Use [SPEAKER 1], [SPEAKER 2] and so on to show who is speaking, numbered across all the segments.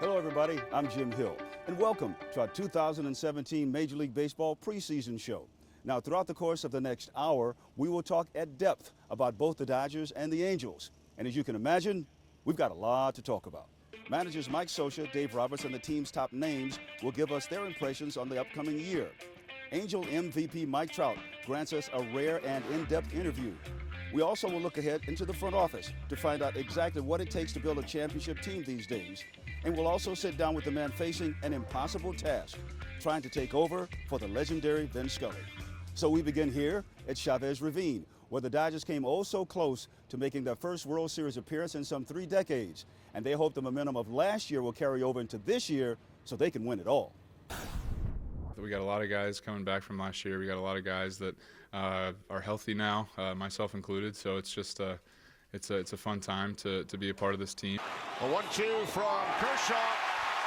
[SPEAKER 1] Hello, everybody. I'm Jim Hill, and welcome to our 2017 Major League Baseball preseason show. Now, throughout the course of the next hour, we will talk at depth about both the Dodgers and the Angels. And as you can imagine, we've got a lot to talk about. Managers Mike Scioscia, Dave Roberts, and the team's top names will give us their impressions on the upcoming year. Angel MVP Mike Trout grants us a rare and in-depth interview. We also will look ahead into the front office to find out exactly what it takes to build a championship team these days. And we'll also sit down with the man facing an impossible task, trying to take over for the legendary Vin Scully. So we begin here at Chavez Ravine, where the Dodgers came oh so close to making their first World Series appearance in some 3 decades. And they hope the momentum of last year will carry over into this year so they can win it all.
[SPEAKER 2] We got a lot of guys coming back from last year. We got a lot of guys that are healthy now, myself included. So it's just it's a fun time to be a part of this team.
[SPEAKER 3] A 1-2 from Kershaw,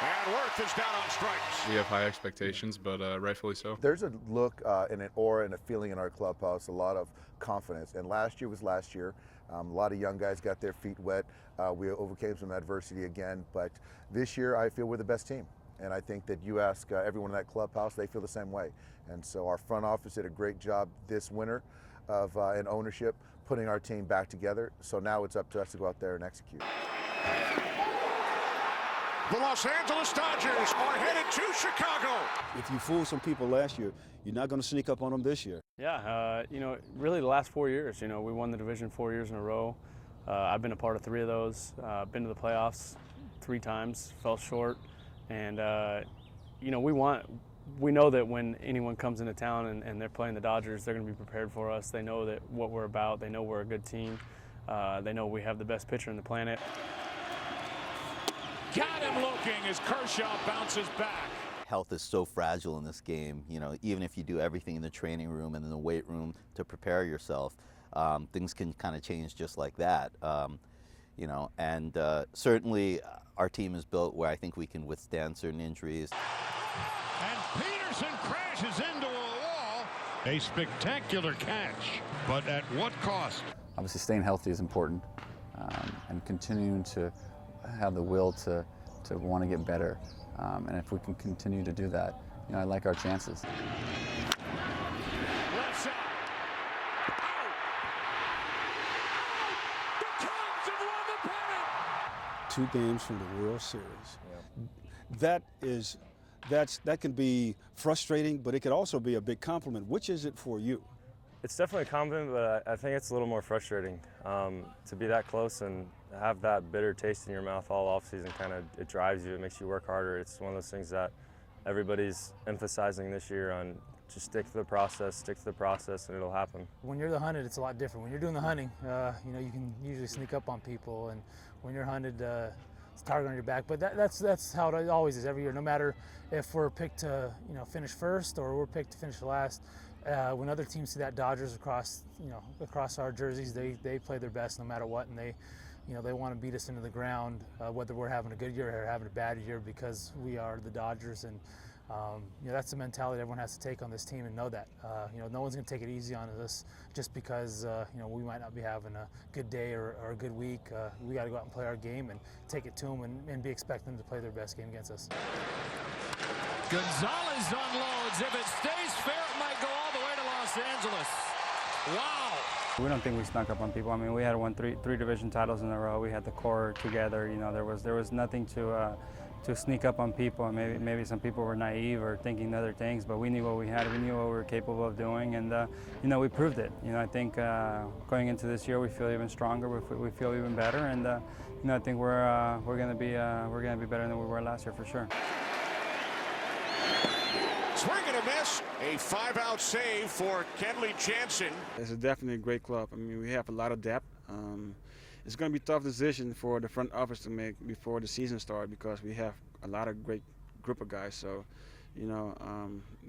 [SPEAKER 3] and Werth is down on strikes.
[SPEAKER 2] We have high expectations, but rightfully so.
[SPEAKER 4] There's a look and an aura and a feeling in our clubhouse, a lot of confidence. And last year was last year. A lot of young guys got their feet wet. We overcame some adversity again, but this year I feel we're the best team. And I think that you ask everyone in that clubhouse, they feel the same way. And so our front office did a great job this winter of in ownership, putting our team back together. So now it's up to us to go out there and execute.
[SPEAKER 3] The Los Angeles Dodgers are headed to Chicago.
[SPEAKER 1] If you fooled some people last year, you're not going to sneak up on them this year.
[SPEAKER 5] Yeah, really the last 4 years, we won the division 4 years in a row. I've been a part of 3 of those, been to the playoffs 3 times, fell short. And, we know that when anyone comes into town and they're playing the Dodgers, they're going to be prepared for us. They know that what we're about. They know we're a good team. They know we have the best pitcher on the planet.
[SPEAKER 3] Got him looking as Kershaw bounces back.
[SPEAKER 6] Health is so fragile in this game. Even if you do everything in the training room and in the weight room to prepare yourself, things can kind of change just like that. Certainly our team is built where I think we can withstand certain injuries.
[SPEAKER 3] And Peterson crashes into a wall. A spectacular catch, but at what cost?
[SPEAKER 7] Obviously staying healthy is important, and continuing to have the will to want to get better. And if we can continue to do that, I like our chances.
[SPEAKER 3] Left side. Out. The Cubs have won the pennant.
[SPEAKER 1] 2 games from the World Series. That can be frustrating, but it could also be a big compliment. Which is it for you?
[SPEAKER 5] It's definitely a compliment, but I think it's a little more frustrating to be that close and have that bitter taste in your mouth all offseason. It drives you, it makes you work harder. It's one of those things that everybody's emphasizing this year on. Just stick to the process, and it'll happen.
[SPEAKER 8] When you're the hunted, it's a lot different. When you're doing the hunting, you can usually sneak up on people, and when you're hunted, it's a target on your back. But that's how it always is every year. No matter if we're picked to finish first or we're picked to finish last, when other teams see that Dodgers across our jerseys, they play their best no matter what, and they want to beat us into the ground, whether we're having a good year or having a bad year, because we are the Dodgers. And that's the mentality everyone has to take on this team, and know that. No one's going to take it easy on us just because we might not be having a good day or a good week. We got to go out and play our game and take it to them and be expecting them to play their best game against us.
[SPEAKER 3] Gonzalez unloads. If it stays fair, it might go all the way to Los Angeles. Wow.
[SPEAKER 9] We don't think we snuck up on people. I mean, we had won three division titles in a row. We had the core together. There was nothing to sneak up on people. And maybe some people were naive or thinking other things, but we knew what we had. We knew what we were capable of doing, and we proved it. I think going into this year, we feel even stronger. We feel even better, and I think we're going to be better than we were last year for sure.
[SPEAKER 3] Swing and a miss. A 5-out save for Kenley Jansen.
[SPEAKER 10] It's definitely a great club. I mean, we have a lot of depth. It's going to be a tough decision for the front office to make before the season starts, because we have a lot of great group of guys. So,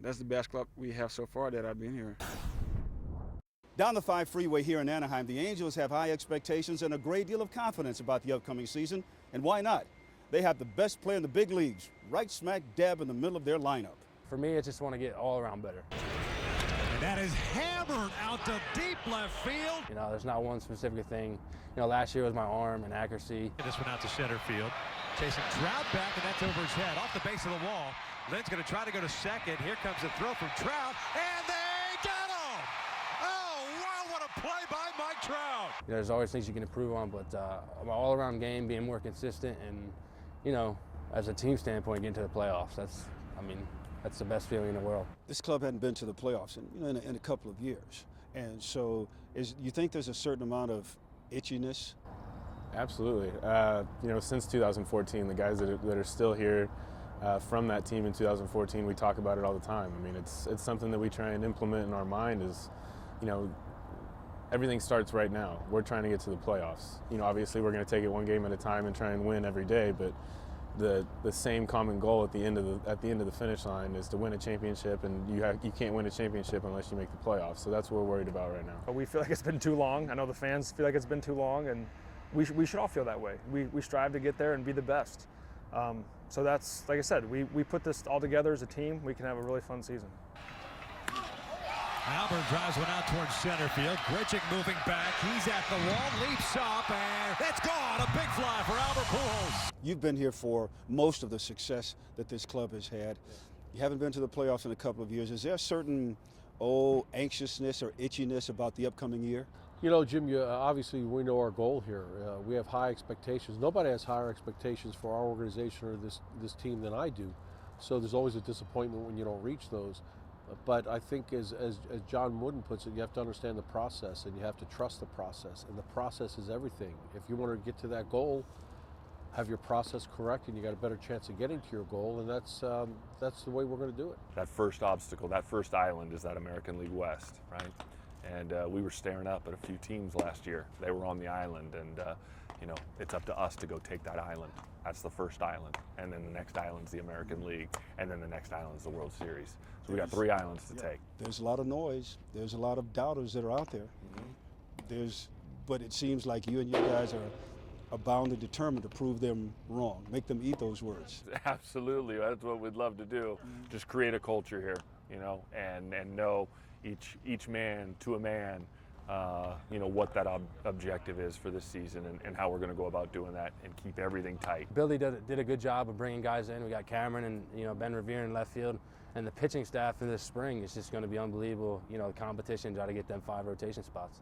[SPEAKER 10] that's the best club we have so far that I've been here.
[SPEAKER 1] Down the 5 freeway here in Anaheim, the Angels have high expectations and a great deal of confidence about the upcoming season. And why not? They have the best player in the big leagues right smack dab in the middle of their lineup.
[SPEAKER 11] For me, I just want to get all around better. That is hammered out to deep left field.
[SPEAKER 12] You know, there's not one specific thing. You know, last year was my arm and accuracy.
[SPEAKER 11] This one out to center field. Chasing Trout back, and that's over his head, off the base of the wall. Lynn's going to try to go to second. Here comes the throw from Trout, and they get him! Oh, wow, what a play by Mike Trout!
[SPEAKER 12] You know, there's always things you can improve on, but my all-around game, being more consistent, and, you know, as a team standpoint, getting to the playoffs, that's the best feeling in the world.
[SPEAKER 1] This club hadn't been to the playoffs in a couple of years. And so you think there's a certain amount of itchiness?
[SPEAKER 13] Absolutely. You know, since 2014, the guys that are still here from that team in 2014, we talk about it all the time. I mean, it's something that we try and implement in our mind is, you know, everything starts right now. We're trying to get to the playoffs. You know, obviously we're going to take it one game at a time and try and win every day, but the same common goal at the end of the finish line is to win a championship, and you can't win a championship unless you make the playoffs. So that's what we're worried about right now.
[SPEAKER 14] We feel like it's been too long. I know the fans feel like it's been too long, and we should all feel that way. We strive to get there and be the best. So that's, like I said, we put this all together as a team. We can have a really fun season.
[SPEAKER 11] Albert drives one out towards center field. Grichuk moving back. He's at the wall, leaps up, and it's gone. A big fly for Albert Pujols.
[SPEAKER 1] You've been here for most of the success that this club has had. You haven't been to the playoffs in a couple of years. Is there a certain, anxiousness or itchiness about the upcoming year?
[SPEAKER 15] You know, Jim, obviously we know our goal here. We have high expectations. Nobody has higher expectations for our organization or this team than I do. So there's always a disappointment when you don't reach those. But I think as John Wooden puts it, you have to understand the process and you have to trust the process. And the process is everything. If you want to get to that goal, have your process correct and you got a better chance of getting to your goal, and that's the way we're going to do it.
[SPEAKER 16] That first obstacle, that first island is that American League West, right? And we were staring up at a few teams last year. They were on the island, and you know, it's up to us to go take that island. That's the first island, and then the next island's the American League, and then the next island's the World Series. So we got 3 islands to take.
[SPEAKER 1] There's a lot of noise. There's a lot of doubters that are out there. But it seems like you and your guys are bound and determined to prove them wrong, make them eat those words.
[SPEAKER 16] Absolutely, that's what we'd love to do. Just create a culture here, you know, and know each man to a man, you know, what that objective is for this season and how we're going to go about doing that and keep everything tight.
[SPEAKER 12] Billy did a good job of bringing guys in. We got Cameron and, you know, Ben Revere in left field, and the pitching staff in this spring is just going to be unbelievable. You know, the competition, try to get them 5 rotation spots.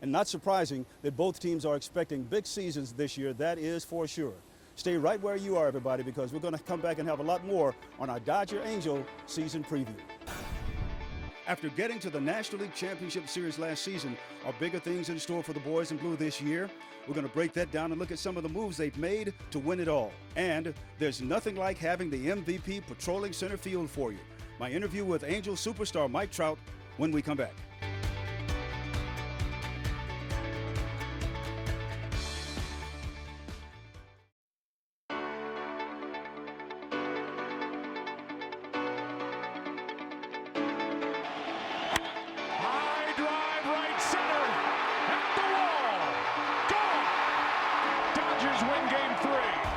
[SPEAKER 1] And not surprising that both teams are expecting big seasons this year, that is for sure. Stay right where you are, everybody, because we're going to come back and have a lot more on our Dodger Angel season preview. After getting to the National League Championship Series last season, are bigger things in store for the boys in blue this year? We're going to break that down and look at some of the moves they've made to win it all. And there's nothing like having the MVP patrolling center field for you. My interview with Angel superstar Mike Trout when we come back.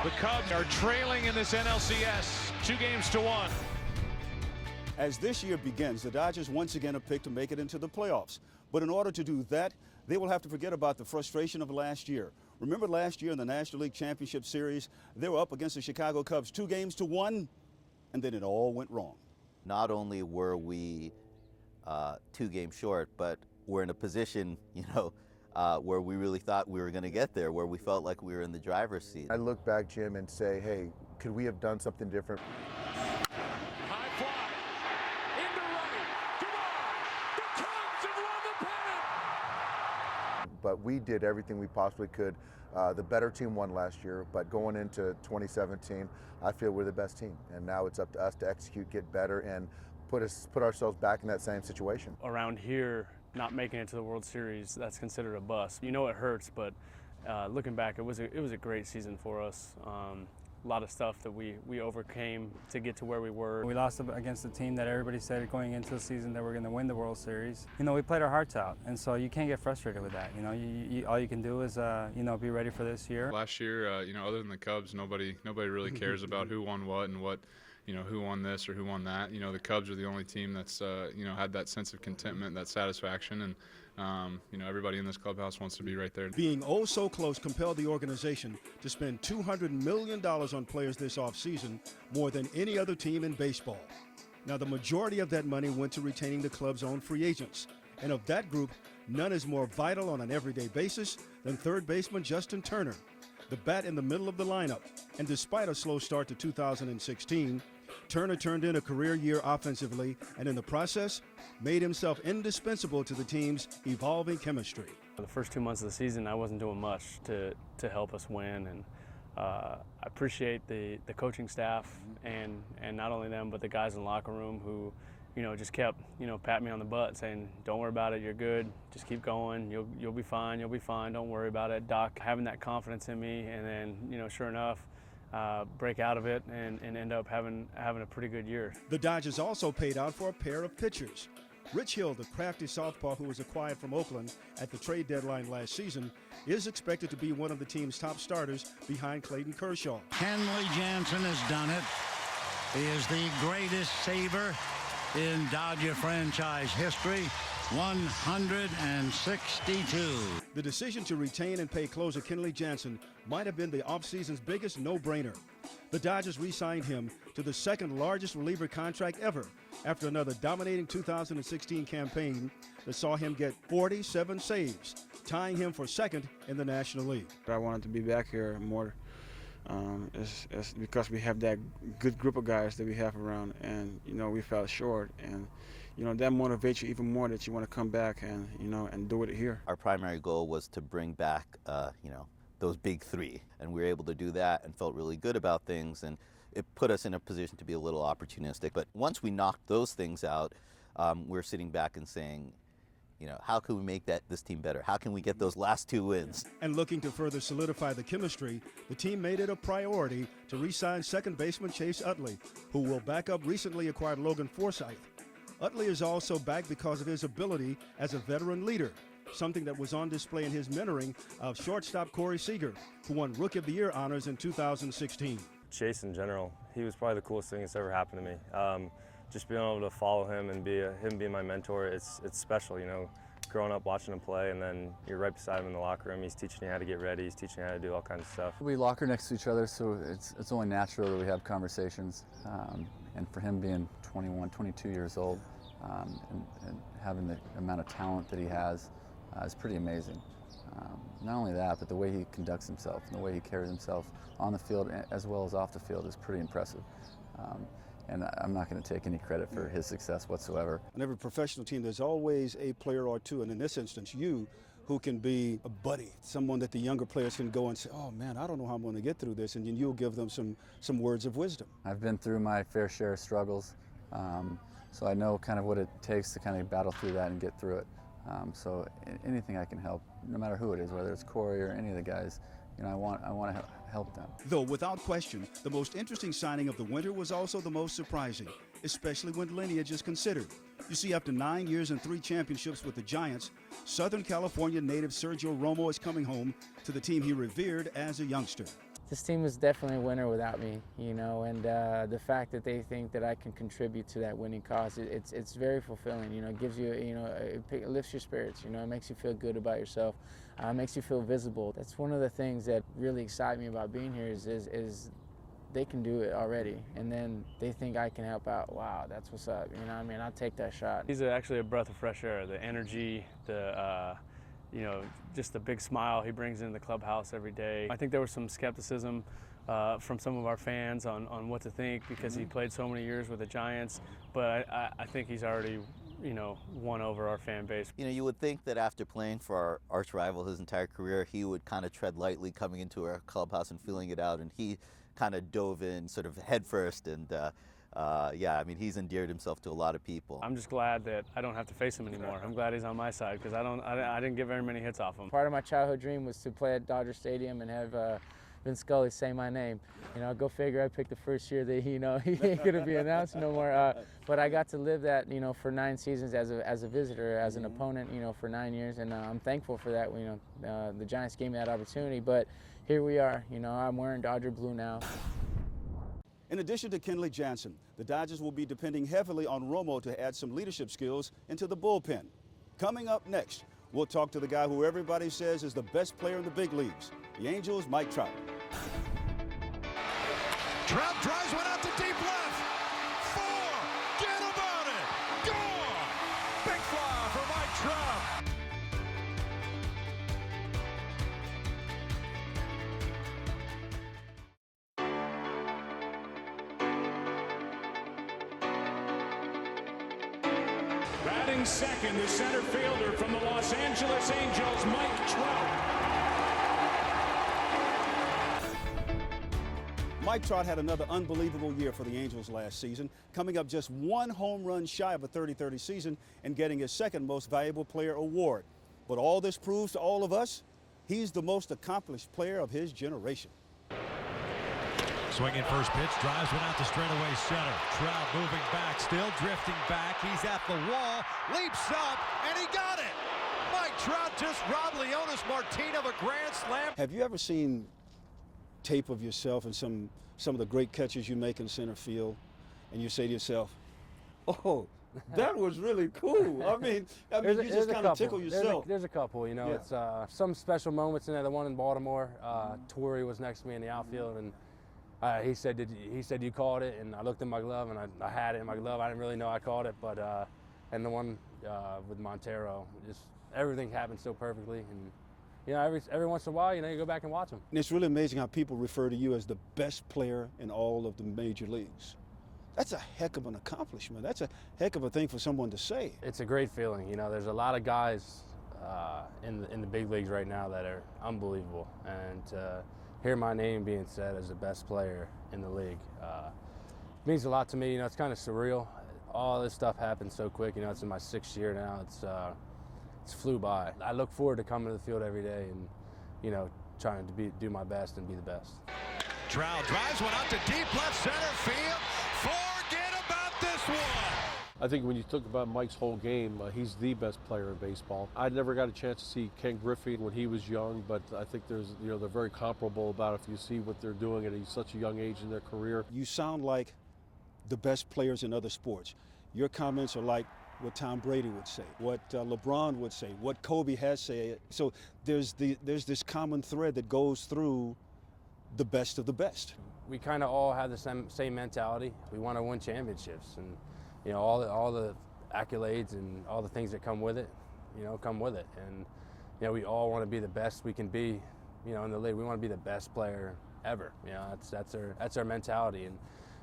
[SPEAKER 3] The Cubs are trailing in this NLCS 2-1.
[SPEAKER 1] As this year begins, the Dodgers once again are picked to make it into the playoffs. But in order to do that, they will have to forget about the frustration of last year. Remember last year in the National League Championship Series, they were up against the Chicago Cubs 2-1, and then it all went wrong.
[SPEAKER 6] Not only were we 2 games short, but we're in a position, you know, where we really thought we were going to get there, where we felt like we were in the driver's seat.
[SPEAKER 4] I look back, Jim, and say, hey, could we have done something different?
[SPEAKER 3] High fly. Into right. Come on. The Cubs have won the pennant.
[SPEAKER 4] But we did everything we possibly could. The better team won last year, but going into 2017, I feel we're the best team. And now it's up to us to execute, get better, and put ourselves back in that same situation.
[SPEAKER 17] Around here, not making it to the World Series, that's considered a bust. You know it hurts, but looking back, it was a great season for us. A lot of stuff that we overcame to get to where we were.
[SPEAKER 9] We lost against a team that everybody said going into the season that we're going to win the World Series. You know, we played our hearts out, and so you can't get frustrated with that. You know, all you can do is you know, be ready for this year.
[SPEAKER 2] Last year, you know, other than the Cubs, nobody really cares about who won what and what, who won this or who won that. The Cubs are the only team that's had that sense of contentment, that satisfaction, and everybody in this clubhouse wants to be right there.
[SPEAKER 1] Being oh so close compelled the organization to spend $200 million on players this offseason, more than any other team in baseball. Now, the majority of that money went to retaining the club's own free agents. And of that group, none is more vital on an everyday basis than third baseman Justin Turner, the bat in the middle of the lineup. And despite a slow start to 2016, Turner turned in a career year offensively and in the process made himself indispensable to the team's evolving chemistry.
[SPEAKER 17] The first 2 months of the season, I wasn't doing much to help us win, and I appreciate the coaching staff and not only them, but the guys in the locker room who, just kept, patting me on the butt, saying, "Don't worry about it. You're good. Just keep going. You'll be fine. You'll be fine. Don't worry about it." Doc having that confidence in me, and then, sure enough, break out of it and end up having a pretty good year.
[SPEAKER 1] The Dodgers also paid out for a pair of pitchers. Rich Hill, the crafty southpaw who was acquired from Oakland at the trade deadline last season, is expected to be one of the team's top starters behind Clayton Kershaw.
[SPEAKER 18] Kenley Jansen has done it. He is the greatest saver in Dodger franchise history, 162.
[SPEAKER 1] The decision to retain and pay closer Kenley Jansen might have been the offseason's biggest no-brainer. The Dodgers re-signed him to the second largest reliever contract ever after another dominating 2016 campaign that saw him get 47 saves, tying him for second in the National League.
[SPEAKER 10] I wanted to be back here more it's because we have that good group of guys that we have around, and we fell short, and that motivates you even more that you want to come back and and do it here.
[SPEAKER 6] Our primary goal was to bring back those big three, and we were able to do that and felt really good about things, and it put us in a position to be a little opportunistic. But once we knocked those things out, we're sitting back and saying, how can we make this team better? How can we get those last 2 wins?
[SPEAKER 1] And looking to further solidify the chemistry, the team made it a priority to re-sign second baseman Chase Utley, who will back up recently acquired Logan Forsythe. Utley is also back because of his ability as a veteran leader, something that was on display in his mentoring of shortstop Corey Seager, who won Rookie of the Year honors in 2016.
[SPEAKER 5] Chase in general, he was probably the coolest thing that's ever happened to me. Just being able to follow him and him being my mentor, it's special, growing up watching him play, and then you're right beside him in the locker room. He's teaching you how to get ready. He's teaching you how to do all kinds of stuff.
[SPEAKER 7] We locker next to each other, so it's only natural that we have conversations. And for him being 21, 22 years old, and having the amount of talent that he has is pretty amazing. Not only that, but the way he conducts himself and the way he carries himself on the field as well as off the field is pretty impressive. And I'm not going to take any credit for his success whatsoever.
[SPEAKER 1] On every professional team, there's always a player or two, and in this instance, you, who can be a buddy, someone that the younger players can go and say, "Oh man, I don't know how I'm going to get through this," and then you'll give them some words of wisdom.
[SPEAKER 7] I've been through my fair share of struggles, so I know kind of what it takes to kind of battle through that and get through it. So anything I can help, no matter who it is, whether it's Corey or any of the guys, I want to help them.
[SPEAKER 1] Though without question, the most interesting signing of the winter was also the most surprising, especially when lineage is considered. You see, after 9 years and 3 championships with the Giants, Southern California native Sergio Romo is coming home to the team he revered as a youngster.
[SPEAKER 19] This team is definitely a winner without me, and the fact that they think that I can contribute to that winning cause, it's very fulfilling. It gives you, it lifts your spirits. It makes you feel good about yourself. Makes you feel visible. That's one of the things that really excite me about being here is they can do it already, and then they think I can help out. Wow, that's what's up. I'll take that shot.
[SPEAKER 17] He's actually a breath of fresh air. The energy, just the big smile he brings into the clubhouse every day. I think there was some skepticism from some of our fans on what to think because he played so many years with the Giants, but I think he's already won over our fan base.
[SPEAKER 6] You would think that after playing for our arch rival his entire career, he would kind of tread lightly coming into our clubhouse and feeling it out, and he kind of dove in sort of head first, and he's endeared himself to a lot of people.
[SPEAKER 17] I'm just glad that I don't have to face him anymore. I'm glad he's on my side because I didn't get very many hits off him.
[SPEAKER 19] Part of my childhood dream was to play at Dodger Stadium and have Vince Scully say my name. Go figure, I picked the first year that he ain't gonna be announced no more. But I got to live that, for 9 seasons as a visitor, as an opponent, for 9 years, and I'm thankful for that. The Giants gave me that opportunity, but here we are. I'm wearing Dodger blue now.
[SPEAKER 1] In addition to Kenley Jansen, the Dodgers will be depending heavily on Romo to add some leadership skills into the bullpen. Coming up next, we'll talk to the guy who everybody says is the best player in the big leagues, the Angels' Mike Trout.
[SPEAKER 11] Trout drives one out to deep left. Forget about it. Gone. Big fly for Mike Trout.
[SPEAKER 20] Batting second, the center fielder from the Los Angeles Angels, Mike Trout.
[SPEAKER 1] Mike Trout had another unbelievable year for the Angels last season, coming up just one home run shy of a 30-30 season and getting his second most valuable player award. But all this proves to all of us, he's the most accomplished player of his generation.
[SPEAKER 11] Swinging first pitch, drives one out to straightaway center. Trout moving back, still drifting back. He's at the wall, leaps up, and he got it. Mike Trout just robbed Leonys Martin of a grand slam.
[SPEAKER 1] Have you ever seen tape of yourself and some of the great catches you make in center field, and you say to yourself, oh, that was really cool? I mean you just kind of tickle yourself.
[SPEAKER 12] There's a couple, you know.
[SPEAKER 1] Yeah.
[SPEAKER 12] It's some special moments in there. The one in Baltimore, Torrey was next to me in the outfield, and he said you caught it, and I looked in my glove, and I had it in my glove. I didn't really know I caught it, but and the one with Montero, just everything happened so perfectly, and you know, every once in a while, you know, you go back and watch them.
[SPEAKER 1] And it's really amazing how people refer to you as the best player in all of the major leagues. That's a heck of an accomplishment. That's a heck of a thing for someone to say.
[SPEAKER 12] It's a great feeling. You know, there's a lot of guys in the big leagues right now that are unbelievable, and hear my name being said as the best player in the league means a lot to me. You know, it's kind of surreal. All this stuff happened so quick. You know, it's in my 6th year now. It's flew by. I look forward to coming to the field every day and, you know, trying to do my best and be the best.
[SPEAKER 11] Trout drives one out to deep left center field. Forget about this one.
[SPEAKER 15] I think when you talk about Mike's whole game, he's the best player in baseball. I never got a chance to see Ken Griffey when he was young, but I think they're very comparable about if you see what they're doing at such a young age in their career.
[SPEAKER 1] You sound like the best players in other sports. Your comments are like what Tom Brady would say, what LeBron would say, what Kobe has said. So there's this common thread that goes through the best of the best.
[SPEAKER 12] We kind of all have the same mentality. We want to win championships, and you know, all the accolades and all the things that come with it, you know, come with it. And you know, we all want to be the best we can be, you know, in the league. We want to be the best player ever. You know, that's our mentality. And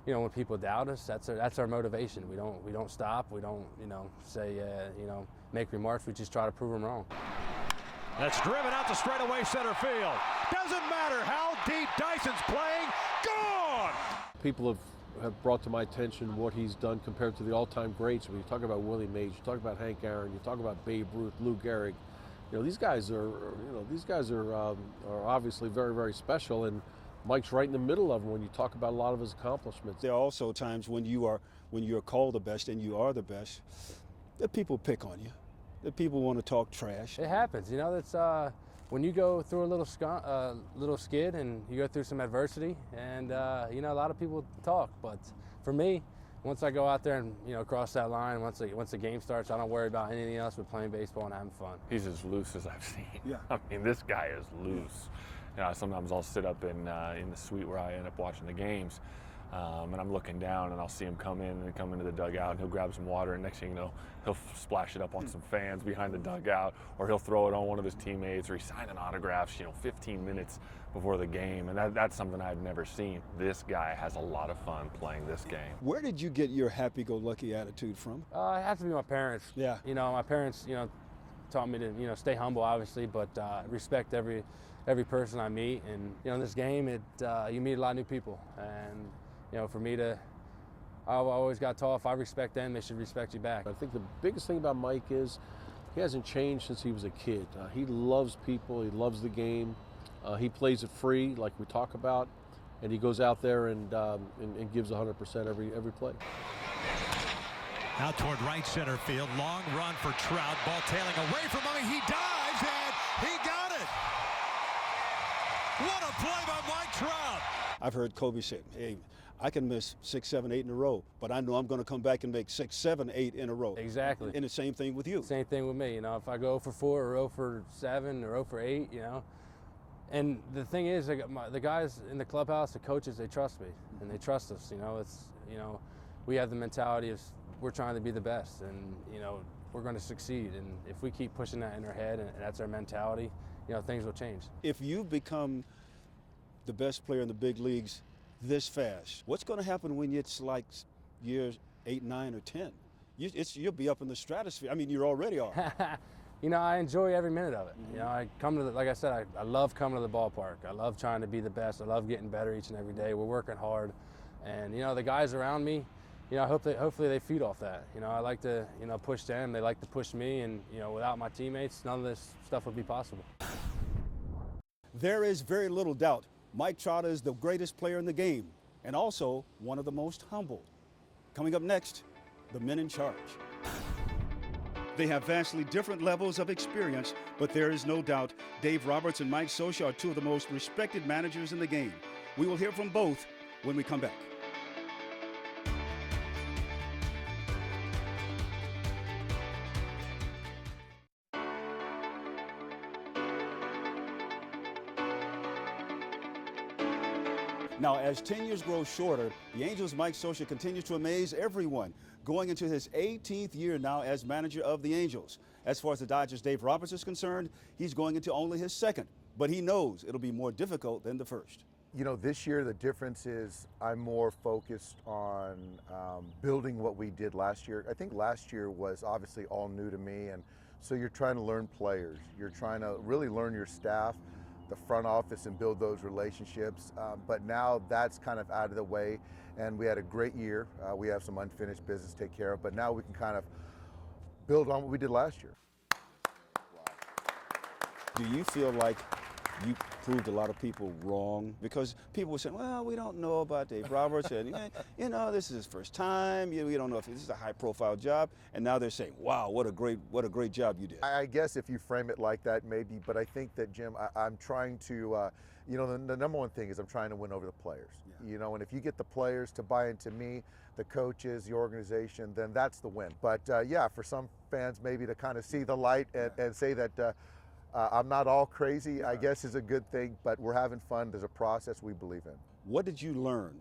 [SPEAKER 12] you know, when people doubt us, that's our motivation. We don't stop. We don't, you know, say, you know, make remarks. We just try to prove them wrong.
[SPEAKER 11] That's driven out to straightaway center field. Doesn't matter how deep Dyson's playing. Gone.
[SPEAKER 15] People have brought to my attention what he's done compared to the all-time greats. When you talk about Willie Mays, you talk about Hank Aaron, you talk about Babe Ruth, Lou Gehrig. You know, these guys are obviously very, very special, and Mike's right in the middle of them when you talk about a lot of his accomplishments.
[SPEAKER 1] There are also times when you're called the best and you are the best, that people pick on you, that people want to talk trash.
[SPEAKER 12] It happens, you know. That's when you go through a little skid and you go through some adversity, and you know, a lot of people talk. But for me, once I go out there and, you know, cross that line, once the game starts, I don't worry about anything else but playing baseball and having fun.
[SPEAKER 16] He's as loose as I've seen.
[SPEAKER 1] Yeah.
[SPEAKER 16] I mean, this guy is loose. You know, sometimes I'll sit up in the suite where I end up watching the games, and I'm looking down and I'll see him come into the dugout, and he'll grab some water, and next thing you know, he'll splash it up on some fans behind the dugout, or he'll throw it on one of his teammates, or he's signing autographs, you know, 15 minutes before the game, and that's something I've never seen. This guy has a lot of fun playing this game.
[SPEAKER 1] Where did you get your happy-go-lucky attitude from?
[SPEAKER 12] It has to be my parents.
[SPEAKER 1] Yeah.
[SPEAKER 12] You know, my parents, you know, taught me to, you know, stay humble, obviously, but respect every person I meet. And you know, in this game, you meet a lot of new people, and you know, for me to, I've always got taught, if I respect them, they should respect you back.
[SPEAKER 15] I think the biggest thing about Mike is he hasn't changed since he was a kid. He loves people, he loves the game, he plays it free like we talk about, and he goes out there and gives 100% every play.
[SPEAKER 11] Now toward right center field, long run for Trout, ball tailing away from him, he dives and he got it. What a play by Mike Trout.
[SPEAKER 1] I've heard Kobe say, hey, I can miss 6, 7, 8 in a row, but I know I'm going to come back and make 6, 7, 8 in a row.
[SPEAKER 12] Exactly.
[SPEAKER 1] And the same thing with you.
[SPEAKER 12] Same thing with me. You know, if I go 0 for 4 or 0 for 7 or 0 for 8, you know. And the thing is, the guys in the clubhouse, the coaches, they trust me and they trust us. You know, we have the mentality of we're trying to be the best, and you know, we're going to succeed. And if we keep pushing that in our head, and that's our mentality, you know, things will change.
[SPEAKER 1] If you become the best player in the big leagues this fast, what's going to happen when it's like years 8, 9, or 10? You'll be up in the stratosphere. I mean, you already are.
[SPEAKER 12] You know, I enjoy every minute of it. You know, I come to like I said, I love coming to the ballpark. I love trying to be the best. I love getting better each and every day. We're working hard, and you know, the guys around me, you know, hopefully they feed off that. You know, I like to, you know, push them. They like to push me, and you know, without my teammates, none of this stuff would be possible.
[SPEAKER 1] There is very little doubt Mike Trout is the greatest player in the game, and also one of the most humble. Coming up next, the men in charge. They have vastly different levels of experience, but there is no doubt Dave Roberts and Mike Scioscia are two of the most respected managers in the game. We will hear from both when we come back. Now, as tenures grow shorter, the Angels' Mike Scioscia continues to amaze everyone, going into his 18th year now as manager of the Angels. As far as the Dodgers' Dave Roberts is concerned, he's going into only his second, but he knows it'll be more difficult than the first.
[SPEAKER 4] You know, this year the difference is I'm more focused on building what we did last year. I think last year was obviously all new to me, and so you're trying to learn players. You're trying to really learn your staff, the front office, and build those relationships. But now that's kind of out of the way, and we had a great year. We have some unfinished business to take care of, but now we can kind of build on what we did last year.
[SPEAKER 1] Do you feel like you proved a lot of people wrong? Because people were saying, well, we don't know about Dave Roberts, and you know, this is his first time. We don't know if this is a high-profile job. And now they're saying, wow, what a great job you did.
[SPEAKER 4] I guess if you frame it like that, maybe. But I think that, Jim, I'm trying to, you know, the number one thing is I'm trying to win over the players. Yeah. You know, and if you get the players to buy into me, the coaches, the organization, then that's the win. But yeah, for some fans maybe to kind of see the light and say that I'm not all crazy, I guess is a good thing, but we're having fun. There's a process we believe in.
[SPEAKER 1] What did you learn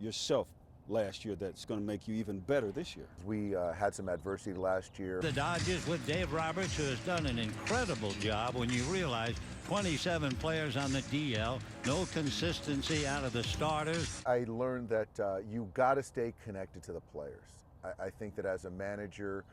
[SPEAKER 1] yourself last year that's going to make you even better this year?
[SPEAKER 4] We had some adversity last year.
[SPEAKER 18] The Dodgers with Dave Roberts, who has done an incredible job when you realize 27 players on the DL, no consistency out of the starters.
[SPEAKER 4] I learned that you got to stay connected to the players. I think that as a manager,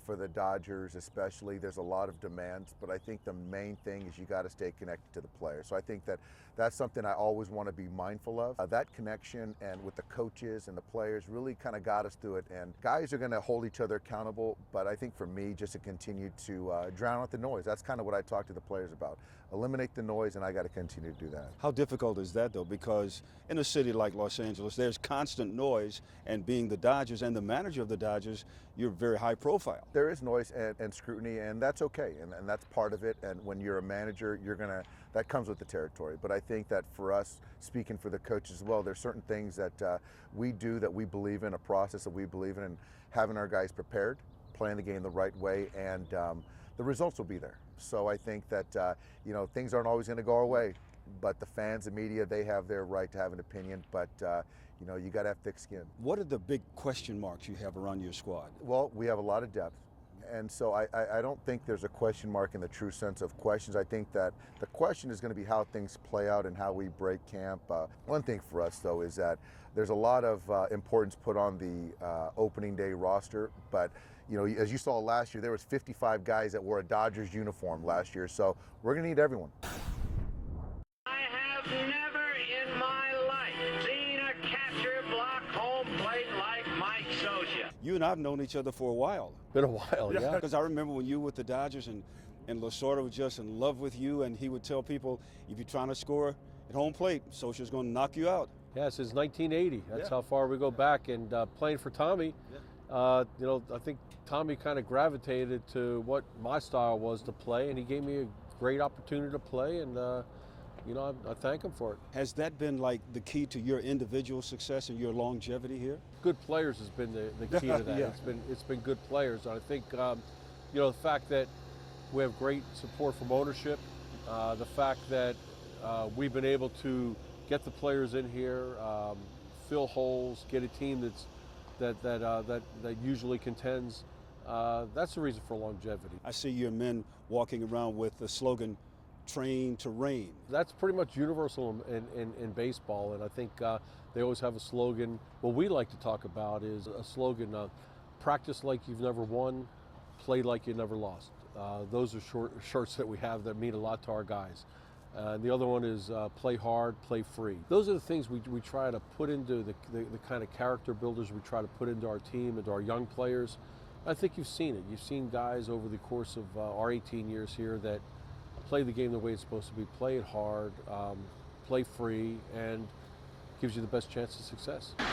[SPEAKER 4] for the Dodgers especially, there's a lot of demands, but I think the main thing is you got to stay connected to the players. So I think that that's something I always want to be mindful of. That connection and with the coaches and the players really kind of got us through it. And guys are going to hold each other accountable, but I think for me, just to continue to drown out the noise. That's kind of what I talk to the players about. Eliminate the noise, and I got to continue to do that.
[SPEAKER 1] How difficult is that, though? Because in a city like Los Angeles, there's constant noise, and being the Dodgers and the manager of the Dodgers, you're very high profile.
[SPEAKER 4] There is noise and scrutiny, and that's okay, and that's part of it. And when you're a manager, that comes with the territory. But I think that for us, speaking for the coaches as well, there's certain things that we do that we believe in, a process that we believe in, and having our guys prepared, playing the game the right way, and the results will be there. So I think that you know, things aren't always going to go our way, but the fans, the media, they have their right to have an opinion. But you know, you got to have thick skin.
[SPEAKER 1] What are the big question marks you have around your squad?
[SPEAKER 4] Well, we have a lot of depth. And so I don't think there's a question mark in the true sense of questions. I think that the question is going to be how things play out and how we break camp. One thing for us, though, is that there's a lot of importance put on the opening day roster. But, you know, as you saw last year, there was 55 guys that wore a Dodgers uniform last year. So we're going to need everyone.
[SPEAKER 21] I have never in my life seen a catcher block home plate like Mike Scioscia.
[SPEAKER 1] You and I have known each other for a while.
[SPEAKER 15] Been a while, yeah.
[SPEAKER 1] Because I remember when you were with the Dodgers and Lasorda was just in love with you, and he would tell people, if you're trying to score at home plate, Scioscia's going to knock you out.
[SPEAKER 15] Yeah, since 1980. That's how far we go back. And playing for Tommy, you know, I think Tommy kind of gravitated to what my style was to play, and he gave me a great opportunity to play, and You know, I thank them for it.
[SPEAKER 1] Has that been like the key to your individual success and your longevity here?
[SPEAKER 15] Good players has been the key to that.
[SPEAKER 1] Yeah.
[SPEAKER 15] It's been good players. And I think, you know, the fact that we have great support from ownership, the fact that we've been able to get the players in here, fill holes, get a team that usually contends. That's the reason for longevity.
[SPEAKER 1] I see your men walking around with the slogan, "Train to reign."
[SPEAKER 15] That's pretty much universal in baseball, and I think they always have a slogan. What we like to talk about is a slogan, practice like you've never won, play like you never lost. Those are shirts that we have that mean a lot to our guys. The other one is play hard, play free. Those are the things we try to put into the kind of character builders we try to put into our team, into our young players. I think you've seen it. You've seen guys over the course of our 18 years here that play the game the way it's supposed to be, play it hard, play free, and gives you the best chance of success.
[SPEAKER 20] Driven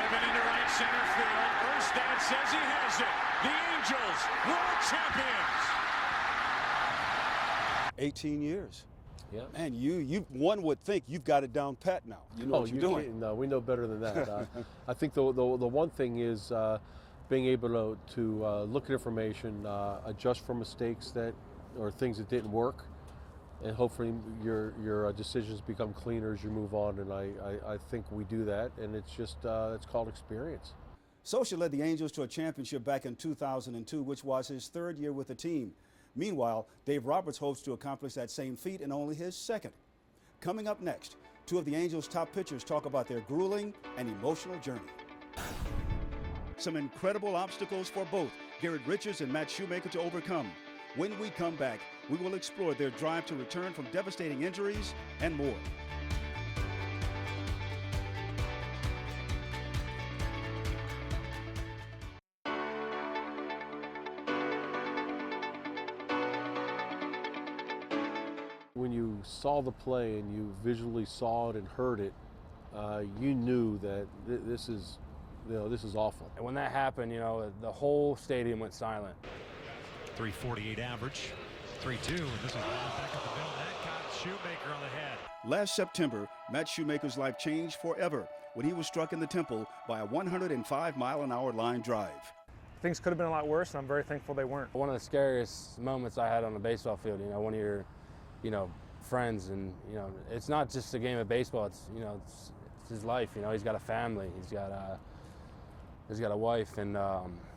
[SPEAKER 20] into right center field. Erstad says he has it. The Angels, world champions.
[SPEAKER 1] 18 years.
[SPEAKER 15] Yeah.
[SPEAKER 1] Man, one would think you've got it down pat now. You know what you're doing.
[SPEAKER 15] No, we know better than that. I think the one thing is being able to look at information, adjust for mistakes or things that didn't work, and hopefully your decisions become cleaner as you move on. And I think we do that, and it's just it's called experience.
[SPEAKER 1] Socha led the Angels to a championship back in 2002, which was his third year with the team. Meanwhile, Dave Roberts hopes to accomplish that same feat in only his second. Coming up next, two of the Angels' top pitchers talk about their grueling and emotional journey. Some incredible obstacles for both Garrett Richards and Matt Shoemaker to overcome. When we come back, we will explore their drive to return from devastating injuries and more.
[SPEAKER 15] When you saw the play and you visually saw it and heard it, you knew that this is awful.
[SPEAKER 12] And when that happened, you know, the whole stadium went silent.
[SPEAKER 11] 348 average, 3-2, and this is back up the middle. That got Shoemaker on the head.
[SPEAKER 1] Last September, Matt Shoemaker's life changed forever when he was struck in the temple by a 105-mile-an-hour line drive.
[SPEAKER 14] Things could have been a lot worse, and I'm very thankful they weren't.
[SPEAKER 12] One of the scariest moments I had on the baseball field, you know, one of your, you know, friends, and, you know, it's not just a game of baseball, it's, you know, it's his life, you know, he's got a family, he's got a wife and,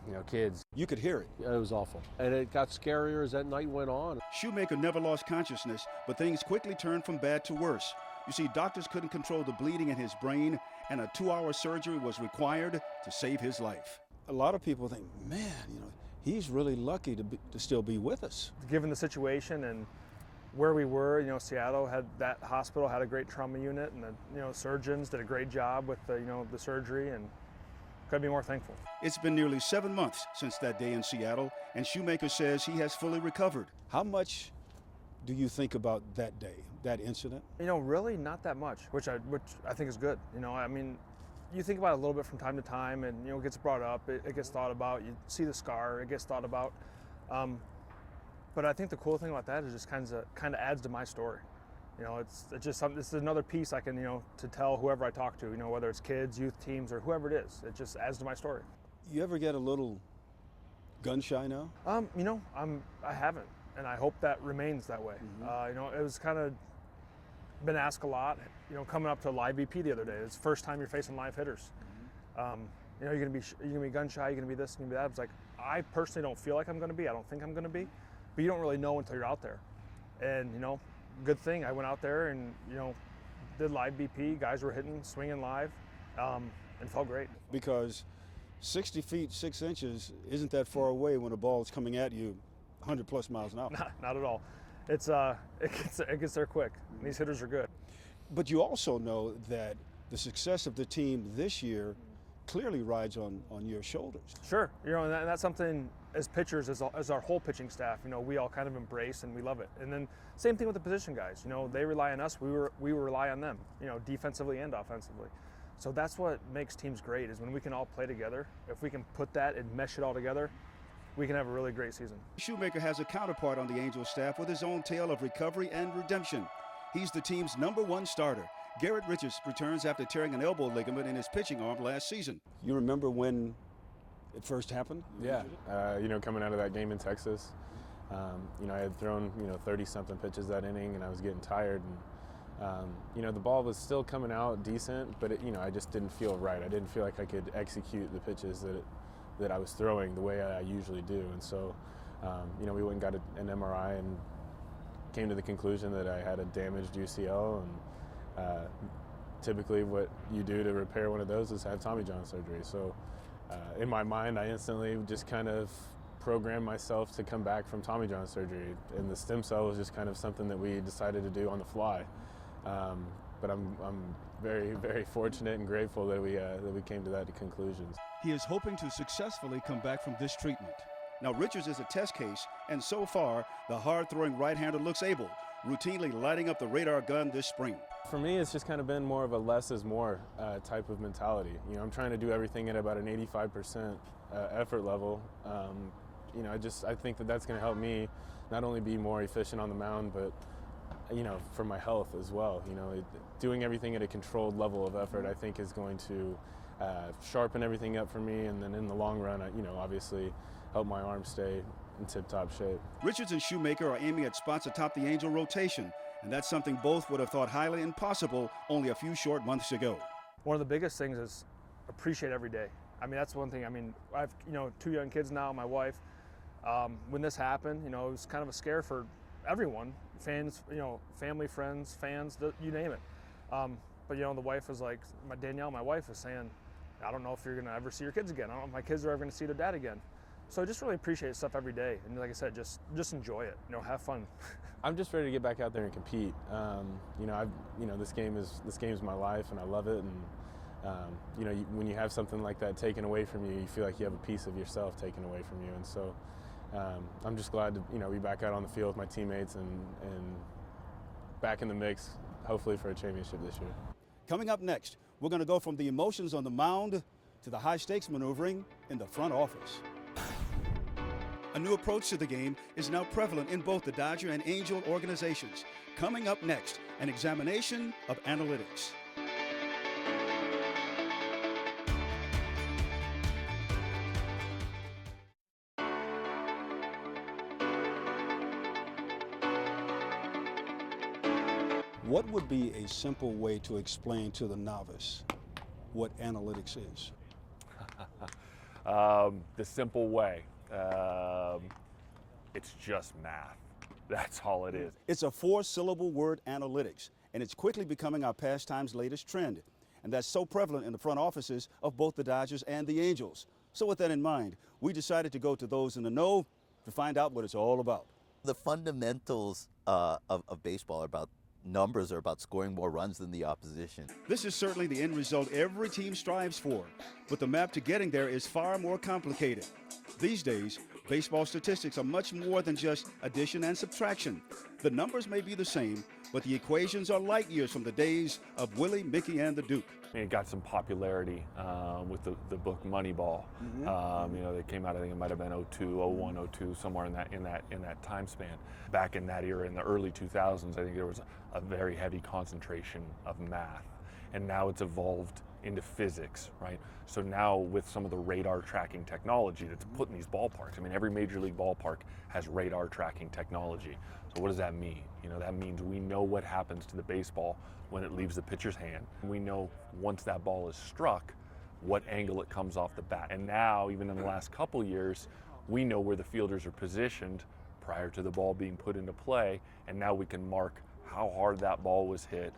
[SPEAKER 12] you know, kids.
[SPEAKER 1] You could hear it.
[SPEAKER 15] Yeah, it was awful. And it got scarier as that night went on.
[SPEAKER 1] Shoemaker never lost consciousness, but things quickly turned from bad to worse. You see, doctors couldn't control the bleeding in his brain, and a 2-hour surgery was required to save his life. A lot of people think, man, you know, he's really lucky to still be with us.
[SPEAKER 14] Given the situation and where we were, you know, Seattle that hospital had a great trauma unit, and the, you know, surgeons did a great job with the, you know, the surgery, and couldn't be more thankful.
[SPEAKER 1] It's been nearly 7 months since that day in Seattle, and Shoemaker says he has fully recovered. How much do you think about that day, that incident?
[SPEAKER 14] You know, really not that much, which I think is good. You know, I mean, you think about it a little bit from time to time, and, you know, it gets brought up, it gets thought about, you see the scar, it gets thought about. But I think the cool thing about that is just kind of adds to my story. You know, it's just something. This is another piece I can, you know, to tell whoever I talk to. You know, whether it's kids, youth teams, or whoever it is. It just adds to my story.
[SPEAKER 1] You ever get a little gun shy now?
[SPEAKER 14] You know, I haven't, and I hope that remains that way.
[SPEAKER 1] Mm-hmm.
[SPEAKER 14] You know, it was kind of been asked a lot. You know, coming up to live BP the other day, it's the first time you're facing live hitters.
[SPEAKER 1] Mm-hmm.
[SPEAKER 14] You know, you're gonna be gun shy. You're gonna be this. You're gonna be that. It's like, I personally don't feel like I'm gonna be. I don't think I'm gonna be. But you don't really know until you're out there. And, you know, good thing I went out there and, you know, did live BP. Guys were hitting, swinging live, and felt great.
[SPEAKER 1] Because 60 feet 6 inches isn't that far away when a ball is coming at you 100 plus miles an hour.
[SPEAKER 14] Not at all. It's it gets there quick. And these hitters are good.
[SPEAKER 1] But you also know that the success of the team this year clearly rides on your shoulders.
[SPEAKER 14] Sure, you know, and that's something as pitchers, as our whole pitching staff, you know, we all kind of embrace and we love it. And then same thing with the position guys. You know, they rely on us. We rely on them. You know, defensively and offensively. So that's what makes teams great, is when we can all play together. If we can put that and mesh it all together, we can have a really great season.
[SPEAKER 1] Shoemaker has a counterpart on the Angels staff with his own tale of recovery and redemption. He's the team's #1 starter. Garrett Richards returns after tearing an elbow ligament in his pitching arm last season.
[SPEAKER 8] You remember when it first happened?
[SPEAKER 13] Yeah, coming out of that game in Texas, I had thrown 30-something pitches that inning, and I was getting tired. And the ball was still coming out decent, but I just didn't feel right. I didn't feel like I could execute the pitches that I was throwing the way I usually do. And so, we went and got an MRI and came to the conclusion that I had a damaged UCL. And typically, what you do to repair one of those is have Tommy John surgery. So, in my mind, I instantly just kind of programmed myself to come back from Tommy John surgery, and the stem cell was just kind of something that we decided to do on the fly. But I'm very, very fortunate and grateful that we came to that conclusion.
[SPEAKER 1] He is hoping to successfully come back from this treatment. Now, Richards is a test case, and so far, the hard-throwing right-hander looks able, routinely lighting up the radar gun this spring.
[SPEAKER 13] For me, it's just kind of been more of a less is more type of mentality. I'm trying to do everything at about an 85% effort level. I think that that's going to help me not only be more efficient on the mound, but for my health as well. Doing everything at a controlled level of effort, I think, is going to sharpen everything up for me, and then in the long run, obviously help my arm stay in tip-top shape.
[SPEAKER 1] Richards and Shoemaker are aiming at spots atop the Angel rotation, and that's something both would have thought highly impossible only a few short months ago.
[SPEAKER 14] One of the biggest things is appreciate every day. That's one thing. I have 2 young kids now, my wife. When this happened, it was kind of a scare for everyone, fans, family, friends, fans, you name it. But the wife was like, Danielle, my wife, was saying, I don't know if you're gonna ever see your kids again. I don't know if my kids are ever gonna see their dad again. So I just really appreciate stuff every day, and like I said, just enjoy it. Have fun.
[SPEAKER 13] I'm just ready to get back out there and compete. This game is my life, and I love it. And when you have something like that taken away from you, you feel like you have a piece of yourself taken away from you. And so I'm just glad to be back out on the field with my teammates and back in the mix, hopefully for a championship this year.
[SPEAKER 1] Coming up next, we're going to go from the emotions on the mound to the high-stakes maneuvering in the front office. A new approach to the game is now prevalent in both the Dodger and Angel organizations. Coming up next, an examination of analytics. What would be a simple way to explain to the novice what analytics is?
[SPEAKER 16] The simple way. It's just math. That's all it is.
[SPEAKER 1] It's a 4-syllable word, analytics, and it's quickly becoming our pastime's latest trend. And that's so prevalent in the front offices of both the Dodgers and the Angels. So with that in mind, we decided to go to those in the know to find out what it's all about.
[SPEAKER 6] The fundamentals of baseball are about numbers, are about scoring more runs than the opposition.
[SPEAKER 1] This is certainly the end result every team strives for, but the map to getting there is far more complicated. These days, baseball statistics are much more than just addition and subtraction. The numbers may be the same, but the equations are light years from the days of Willie, Mickey, and the Duke.
[SPEAKER 16] It got some popularity with the book Moneyball. They came out, I think it might have been 02, 01, 02, somewhere in that time span. Back in that era, in the early 2000s, I think there was a very heavy concentration of math, and now it's evolved into physics, right? So now with some of the radar tracking technology that's put in these ballparks, every major league ballpark has radar tracking technology. So what does that mean? That means we know what happens to the baseball when it leaves the pitcher's hand. We know once that ball is struck, what angle it comes off the bat. And now, even in the last couple years, we know where the fielders are positioned prior to the ball being put into play, and now we can mark how hard that ball was hit,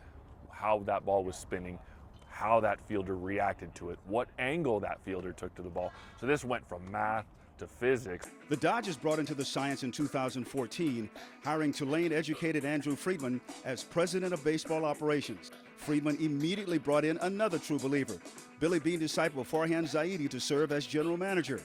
[SPEAKER 16] how that ball was spinning, how that fielder reacted to it, what angle that fielder took to the ball. So this went from math to physics.
[SPEAKER 1] The Dodgers brought into the science in 2014, hiring Tulane-educated Andrew Friedman as president of baseball operations. Friedman immediately brought in another true believer, Billy Beane disciple Farhan Zaidi, to serve as general manager.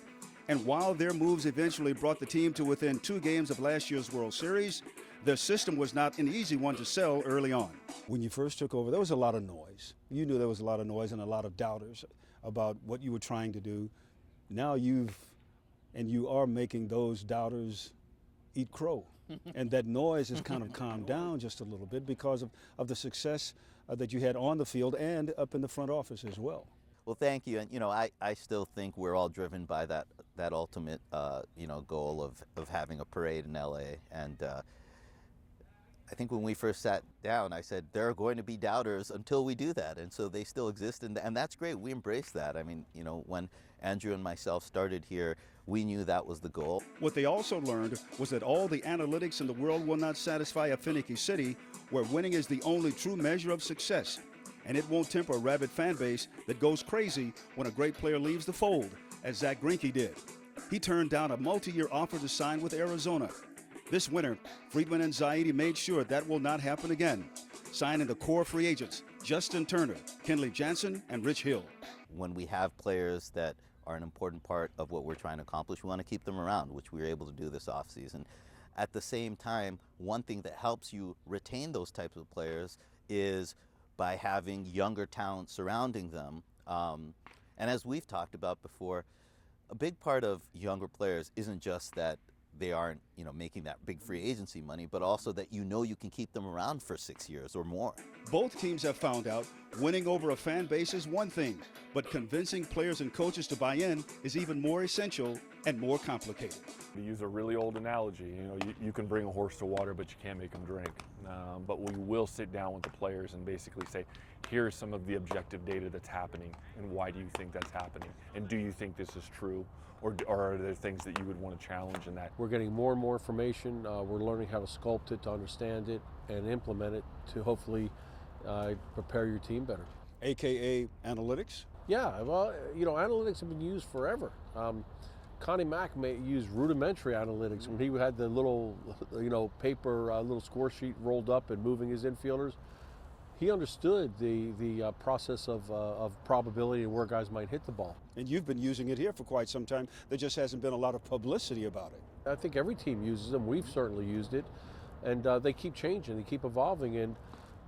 [SPEAKER 1] And while their moves eventually brought the team to within 2 games of last year's World Series, their system was not an easy one to sell early on. When you first took over, there was a lot of noise. You knew there was a lot of noise and a lot of doubters about what you were trying to do. Now you've
[SPEAKER 8] and you are making those doubters eat crow. And that noise has kind of calmed down just a little bit because of the success that you had on the field and up in the front office as well.
[SPEAKER 6] Well, thank you. And, I still think we're all driven by that ultimate, goal of having a parade in LA. And I think when we first sat down, I said, there are going to be doubters until we do that. And so they still exist. And that's great. We embrace that. I mean, when Andrew and myself started here, we knew that was the goal.
[SPEAKER 1] What they also learned was that all the analytics in the world will not satisfy a finicky city where winning is the only true measure of success. And it won't temper a rabid fan base that goes crazy when a great player leaves the fold, as Zach Greinke did. He turned down a multi-year offer to sign with Arizona. This winter, Friedman and Zaidi made sure that will not happen again, signing the core free agents, Justin Turner, Kenley Jansen, and Rich Hill.
[SPEAKER 6] When we have players that are an important part of what we're trying to accomplish, we want to keep them around, which we were able to do this offseason. At the same time, one thing that helps you retain those types of players is by having younger talent surrounding them. And as we've talked about before, a big part of younger players isn't just that they aren't, making that big free agency money, but also that you can keep them around for 6 years or more.
[SPEAKER 1] Both teams have found out winning over a fan base is one thing, but convincing players and coaches to buy in is even more essential and more complicated.
[SPEAKER 16] To use a really old analogy, you can bring a horse to water, but you can't make him drink. But we will sit down with the players and basically say, here's some of the objective data that's happening, and why do you think that's happening? And do you think this is true? Or are there things that you would want to challenge in that?
[SPEAKER 15] We're getting more and more information. We're learning how to sculpt it, to understand it, and implement it to hopefully prepare your team better.
[SPEAKER 8] AKA analytics?
[SPEAKER 15] Yeah, well, analytics have been used forever. Connie Mack used rudimentary analytics when he had the little, paper, little score sheet rolled up and moving his infielders. He understood the process of probability and where guys might hit the ball.
[SPEAKER 8] And you've been using it here for quite some time. There just hasn't been a lot of publicity about it.
[SPEAKER 15] I think every team uses them. We've certainly used it. And they keep changing, they keep evolving. And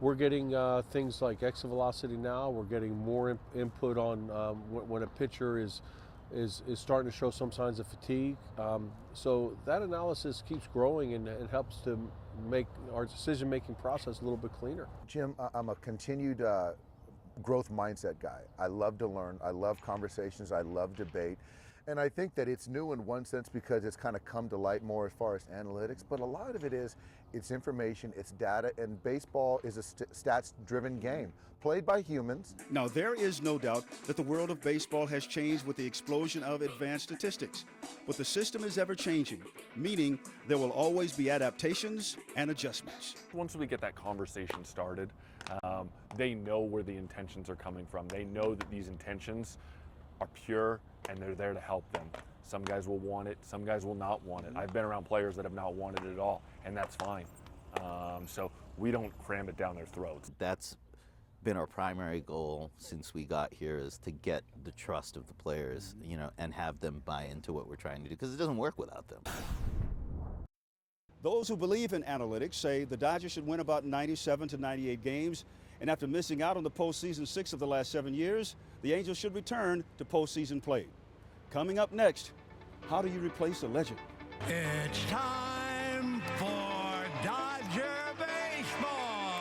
[SPEAKER 15] we're getting things like exit velocity now. We're getting more input on when a pitcher is starting to show some signs of fatigue. So that analysis keeps growing and it helps to make our decision-making process a little bit cleaner.
[SPEAKER 4] Jim, I'm a continued growth mindset guy. I love to learn. I love conversations. I love debate. And I think that it's new in one sense because it's kind of come to light more as far as analytics, but a lot of it is it's information, it's data, and baseball is a stats-driven game played by humans.
[SPEAKER 1] Now, there is no doubt that the world of baseball has changed with the explosion of advanced statistics, but the system is ever changing, meaning there will always be adaptations and adjustments.
[SPEAKER 16] Once we get that conversation started, they know where the intentions are coming from. They know that these intentions are pure and they're there to help them. Some guys will want it, some guys will not want it. I've been around players that have not wanted it at all, and that's fine. So we don't cram it down their throats.
[SPEAKER 6] That's been our primary goal since we got here, is to get the trust of the players, and have them buy into what we're trying to do, because it doesn't work without them.
[SPEAKER 1] Those who believe in analytics say the Dodgers should win about 97 to 98 games, and after missing out on the postseason 6 of the last 7 years, the Angels should return to postseason play. Coming up next, how do you replace a legend?
[SPEAKER 18] It's time for Dodger baseball.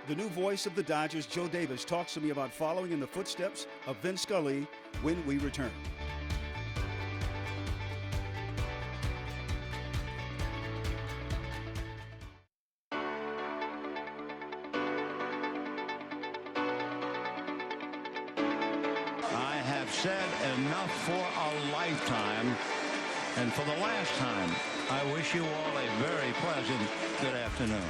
[SPEAKER 1] The new voice of the Dodgers, Joe Davis, talks to me about following in the footsteps of Vin Scully when we return.
[SPEAKER 18] Said enough for a lifetime, and for the last time, I wish you all a very pleasant good afternoon.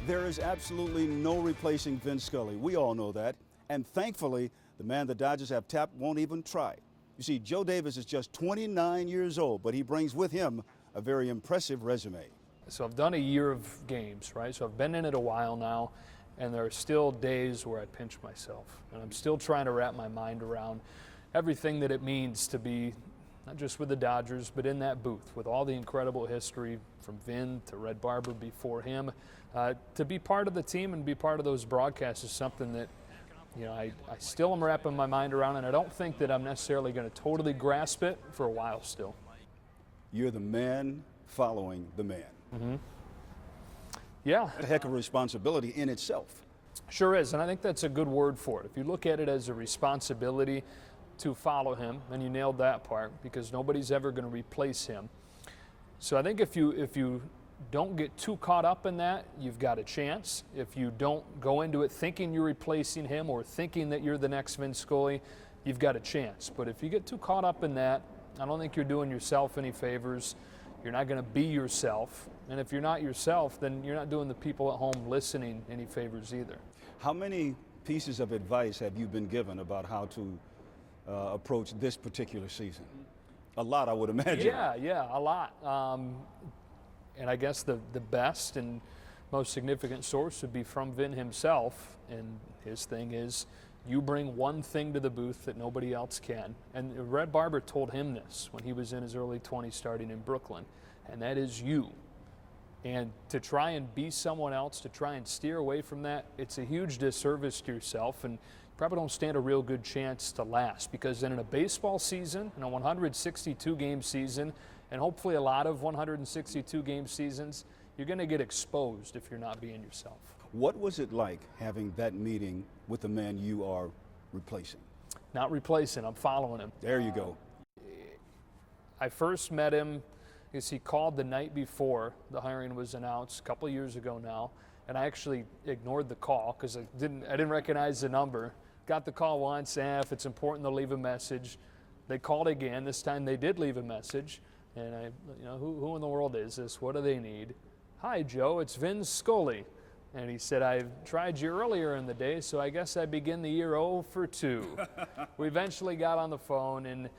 [SPEAKER 1] There is absolutely no replacing Vin Scully. We all know that. And thankfully, the man the Dodgers have tapped won't even try. You see, Joe Davis is just 29 years old, but he brings with him a very impressive resume.
[SPEAKER 3] So I've done a year of games, right? So I've been in it a while now, and there are still days where I pinch myself. And I'm still trying to wrap my mind around everything that it means to be not just with the Dodgers, but in that booth with all the incredible history from Vin to Red Barber before him. To be part of the team and be part of those broadcasts is something that, I still am wrapping my mind around it, and I don't think that I'm necessarily going to totally grasp it for a while still.
[SPEAKER 1] You're the man following the man.
[SPEAKER 3] Mm-hmm. Yeah.
[SPEAKER 1] A heck of a responsibility in itself.
[SPEAKER 3] Sure is, and I think that's a good word for it. If you look at it as a responsibility to follow him, and you nailed that part, because nobody's ever going to replace him. So I think if you don't get too caught up in that, you've got a chance. If you don't go into it thinking you're replacing him or thinking that you're the next Vin Scully, you've got a chance. But if you get too caught up in that, I don't think you're doing yourself any favors. You're not going to be yourself. And if you're not yourself, then you're not doing the people at home listening any favors either.
[SPEAKER 1] How many pieces of advice have you been given about how to approach this particular season? A lot, I would imagine.
[SPEAKER 3] Yeah, a lot. And I guess the best and most significant source would be from Vin himself. And his thing is, you bring one thing to the booth that nobody else can. And Red Barber told him this when he was in his early 20s starting in Brooklyn, and that is you. And to try and be someone else, to try and steer away from that, it's a huge disservice to yourself, and you probably don't stand a real good chance to last, because then in a baseball season, in a 162-game season, and hopefully a lot of 162-game seasons, you're going to get exposed if you're not being yourself.
[SPEAKER 1] What was it like having that meeting with the man you are replacing?
[SPEAKER 3] Not replacing, I'm following him.
[SPEAKER 1] There you go.
[SPEAKER 3] I first met him because he called the night before the hiring was announced a couple of years ago now, and I actually ignored the call because I didn't recognize the number. Got the call once, if it's important, they'll leave a message. They called again. This time they did leave a message, and who in the world is this? What do they need? Hi, Joe, it's Vin Scully. And he said, I tried you earlier in the day, so I guess I begin the year 0 for 2. We eventually got on the phone, and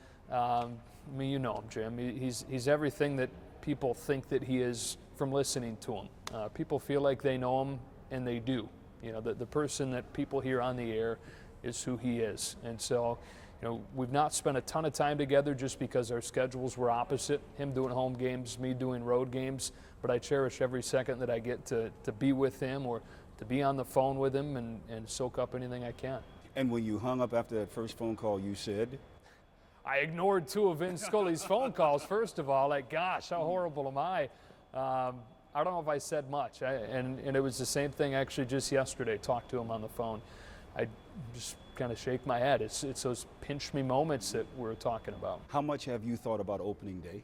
[SPEAKER 3] you know him, Jim. He's everything that people think that he is from listening to him. People feel like they know him, and they do. The person that people hear on the air is who he is. And so, we've not spent a ton of time together just because our schedules were opposite, him doing home games, me doing road games, but I cherish every second that I get to be with him or to be on the phone with him and soak up anything I can.
[SPEAKER 1] And when you hung up after that first phone call, you said?
[SPEAKER 3] I ignored 2 of Vin Scully's phone calls, first of all. Like, gosh, how horrible am I? I don't know if I said much. And it was the same thing actually just yesterday, talked to him on the phone. I just kind of shake my head. It's those pinch me moments that we're talking about.
[SPEAKER 1] How much have you thought about opening day?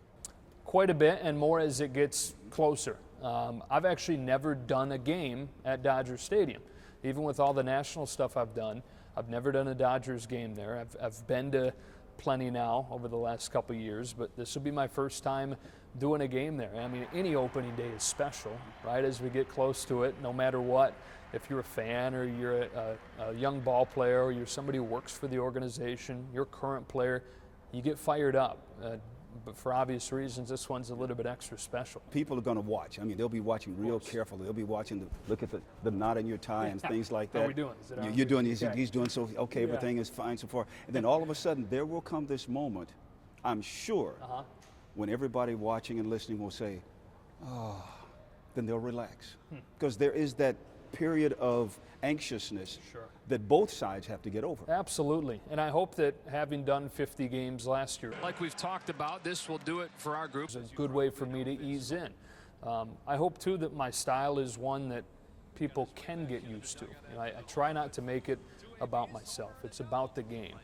[SPEAKER 3] Quite a bit, and more as it gets closer. I've actually never done a game at Dodger Stadium. Even with all the national stuff I've done, I've never done a Dodgers game there. I've been to plenty now over the last couple of years, but this will be my first time doing a game there. I mean, any opening day is special, right? As we get close to it, no matter what, if you're a fan or you're a young ball player or you're somebody who works for the organization, you're a current player, you get fired up. But for obvious reasons, this one's a little bit extra special.
[SPEAKER 1] People are going to watch. I mean, they'll be watching real carefully. They'll be watching, look at the knot in your tie and things like that.
[SPEAKER 3] How are we doing?
[SPEAKER 1] You're doing, he's doing so, okay, everything is fine so far. And then all of a sudden, there will come this moment, I'm sure, when everybody watching and listening will say, oh, then they'll relax. Because there is that period of anxiousness that both sides have to get over.
[SPEAKER 3] Absolutely, and I hope that having done 50 games last year,
[SPEAKER 20] like we've talked about, this will do it for our group.
[SPEAKER 3] It's a good way for me to ease in. I hope too that my style is one that people can get used to. I try not to make it about myself. It's about the game,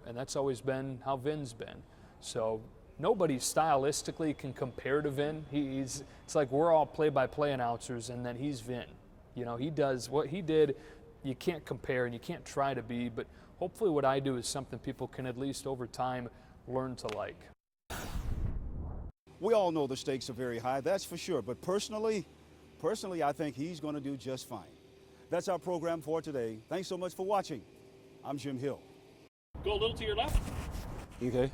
[SPEAKER 3] and that's always been how Vin's been. So nobody stylistically can compare to Vin. It's like we're all play-by-play announcers, and then he's Vin. He does what he did. You can't compare and you can't try to be, but hopefully what I do is something people can at least over time learn to like.
[SPEAKER 1] We all know the stakes are very high, that's for sure, but personally, I think he's going to do just fine. That's our program for today. Thanks so much for watching. I'm Jim Hill.
[SPEAKER 9] Go a little to your left.
[SPEAKER 1] Okay.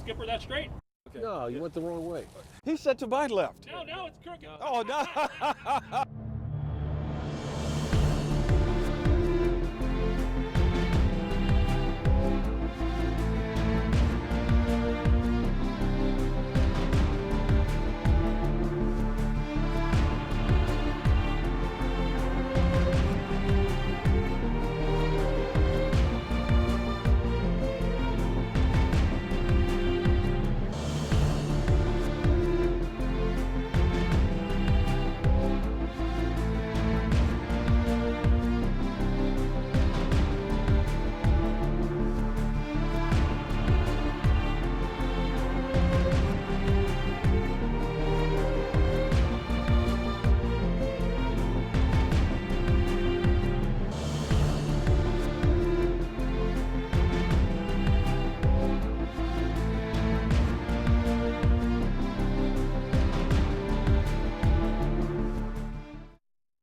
[SPEAKER 9] Skipper, that's straight.
[SPEAKER 15] Okay. No, you went the wrong way.
[SPEAKER 1] He said to my left.
[SPEAKER 9] No, it's crooked.
[SPEAKER 1] Oh, no.